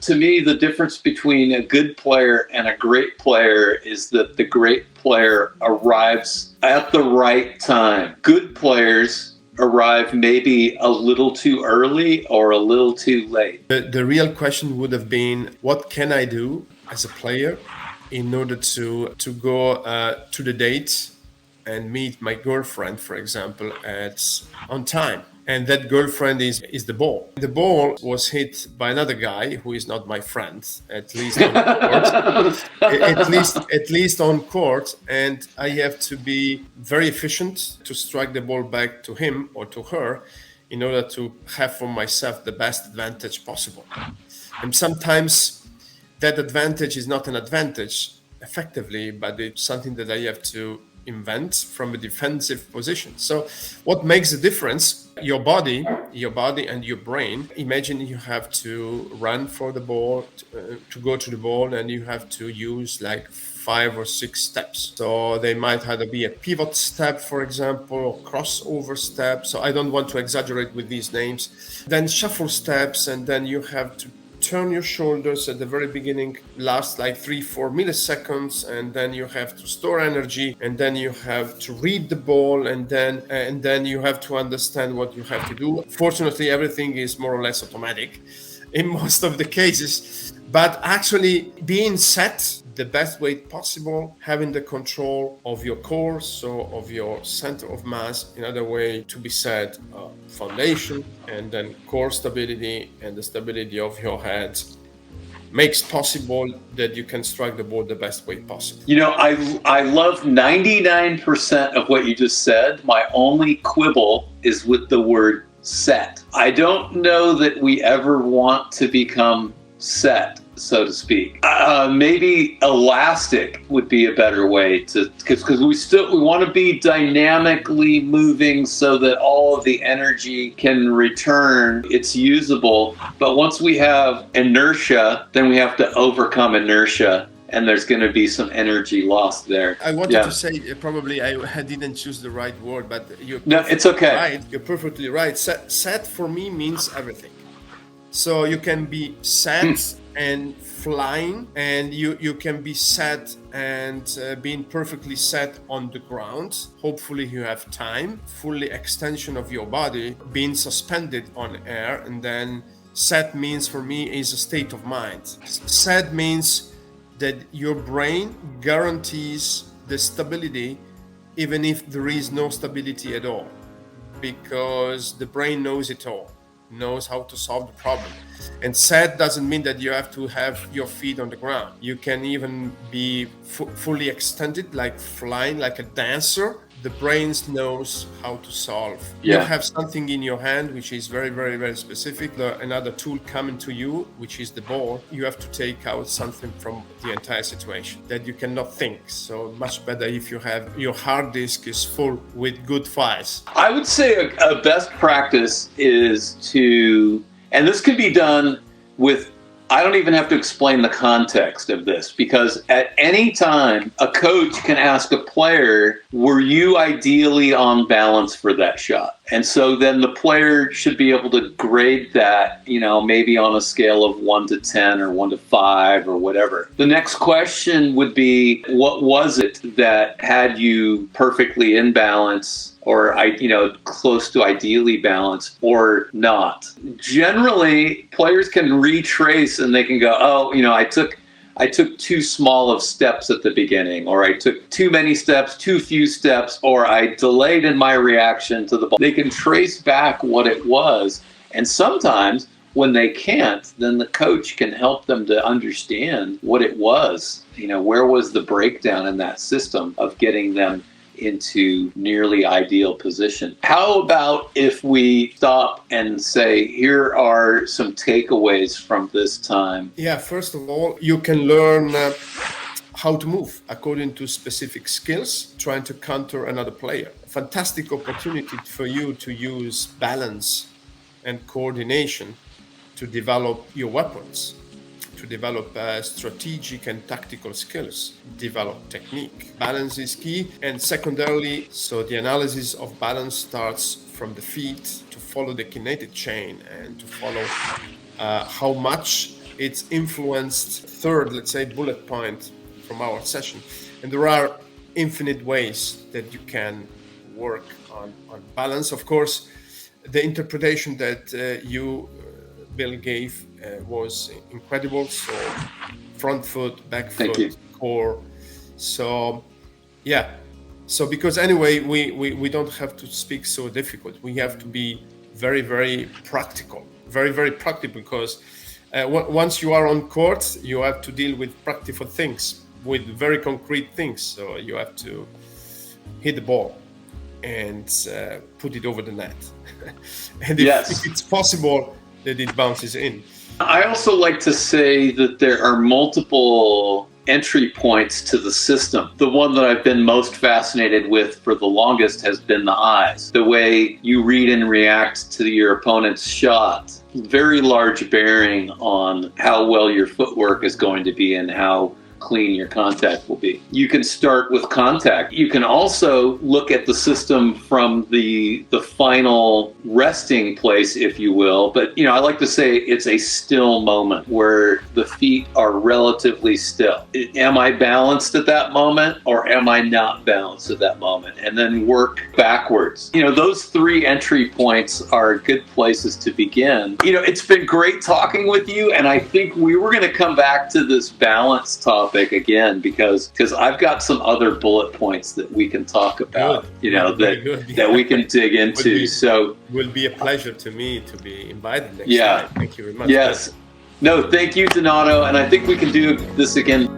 To me, the difference between a good player and a great player is that the great player arrives at the right time. Good players arrive maybe a little too early or a little too late. The real question would have been, what can I do as a player in order to go to the date and meet my girlfriend, for example, on time? And that girlfriend is the ball. The ball was hit by another guy who is not my friend, at least on court. at least on court, and I have to be very efficient to strike the ball back to him or to her in order to have for myself the best advantage possible. And sometimes that advantage is not an advantage effectively, but it's something that I have to invent from a defensive position. So what makes the difference? Your body and your brain. Imagine you have to run for the ball, to go to the ball, and you have to use like 5 or 6 steps. So they might either be a pivot step, for example, or crossover step. So I don't want to exaggerate with these names. Then shuffle steps, and then you have to turn your shoulders at the very beginning, last like 3-4 milliseconds, and then you have to store energy, and then you have to read the ball, and then you have to understand what you have to do. Fortunately, everything is more or less automatic in most of the cases, but actually being set the best way possible, having the control of your core, so of your center of mass, in other way to be said, foundation, and then core stability and the stability of your head makes possible that you can strike the ball the best way possible. You know, I love 99% of what you just said. My only quibble is with the word set. I don't know that we ever want to become set, so to speak. Maybe elastic would be a better way to, because we want to be dynamically moving so that all of the energy can return. It's usable. But once we have inertia, then we have to overcome inertia. And there's going to be some energy lost there. I wanted to say, probably I didn't choose the right word, but it's okay. Right. You're perfectly right. Set for me means everything. So you can be set and flying, and you can be set and being perfectly set on the ground. Hopefully you have time, fully extension of your body, being suspended on air. And then set means for me is a state of mind. Set means that your brain guarantees the stability even if there is no stability at all, because the brain knows it all, knows how to solve the problem. And set doesn't mean that you have to have your feet on the ground. You can even be fully extended, like flying, like a dancer. The brain knows how to solve. You have something in your hand which is very, very, very specific. Another tool coming to you, which is the ball. You have to take out something from the entire situation that you cannot think. So much better if you have your hard disk is full with good files. I would say a best practice is to, and this could be done with, I don't even have to explain the context of this, because at any time a coach can ask a player, were you ideally on balance for that shot? And so then the player should be able to grade that, maybe on a scale of 1 to 10 or 1 to 5 or whatever. The next question would be, what was it that had you perfectly in balance, or close to ideally balanced, or not? Generally, players can retrace and they can go, I took too small of steps at the beginning, or I took too many steps, too few steps, or I delayed in my reaction to the ball. They can trace back what it was. And sometimes when they can't, then the coach can help them to understand what it was. Where was the breakdown in that system of getting them into nearly ideal position? How about if we stop and say, here are some takeaways from this time? Yeah, first of all, you can learn how to move according to specific skills, trying to counter another player. A fantastic opportunity for you to use balance and coordination to develop your weapons, to develop strategic and tactical skills, develop technique. Balance is key. And secondarily, so the analysis of balance starts from the feet to follow the kinetic chain and to follow how much it's influenced third, let's say, bullet point from our session. And there are infinite ways that you can work on balance. Of course, the interpretation that Bill, gave was incredible. So front foot, back foot, core. So yeah. So because anyway, we don't have to speak so difficult. We have to be very, very practical, very, very practical, because once you are on court, you have to deal with practical things, with very concrete things. So you have to hit the ball and put it over the net. And if it's possible that it bounces in. I also like to say that there are multiple entry points to the system. The one that I've been most fascinated with for the longest has been the eyes. The way you read and react to your opponent's shot. Very large bearing on how well your footwork is going to be and how clean your contact will be. You can start with contact. You can also look at the system from the final resting place, if you will. But, I like to say it's a still moment where the feet are relatively still. Am I balanced at that moment, or am I not balanced at that moment? And then work backwards. Those three entry points are good places to begin. It's been great talking with you, and I think we were going to come back to this balance topic again because I've got some other bullet points that we can talk about. That we can dig into. So will be a pleasure to me to be invited next time. Thank you very much. Yes. No, thank you, Donato, and I think we can do this again.